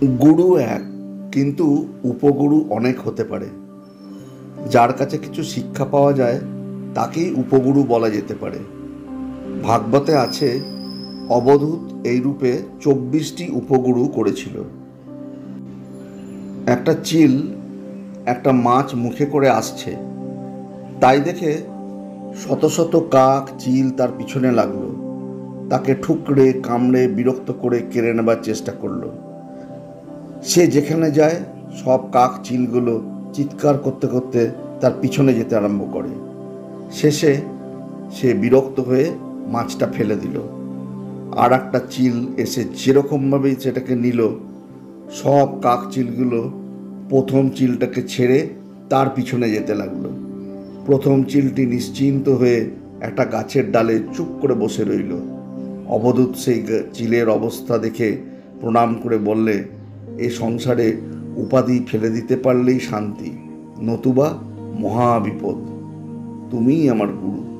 গুরু এক, কিন্তু উপগুরু অনেক হতে পারে। যার কাছে কিছু শিক্ষা পাওয়া যায় তাকেই উপগুরু বলা যেতে পারে। ভাগবতে আছে, অবধূত এই রূপে 24টি উপগুরু করেছিল। একটা চিল একটা মাছ মুখে করে আসছে, তাই দেখে শত শত কাক চিল তার পিছনে লাগলো। তাকে ঠুকরে কামড়ে বিরক্ত করে কেড়ে নেবার চেষ্টা করলো। সে যেখানে যায় সব কাক চিলগুলো চিৎকার করতে করতে তার পিছনে যেতে আরম্ভ করে। শেষে সে বিরক্ত হয়ে মাছটা ফেলে দিল। আর একটা চিল এসে যেরকমভাবেই সেটাকে নিল, সব কাক চিলগুলো প্রথম চিলটাকে ছেড়ে তার পিছনে যেতে লাগলো। প্রথম চিলটি নিশ্চিন্ত হয়ে একটা গাছের ডালে চুপ করে বসে রইল। অবধূত সেই চিলের অবস্থা দেখে প্রণাম করে বললে, এ সংসারে উপাধি ফেলে দিতে পারলেই শান্তি, নতুবা মহা বিপদ। তুমিই আমার গুরু।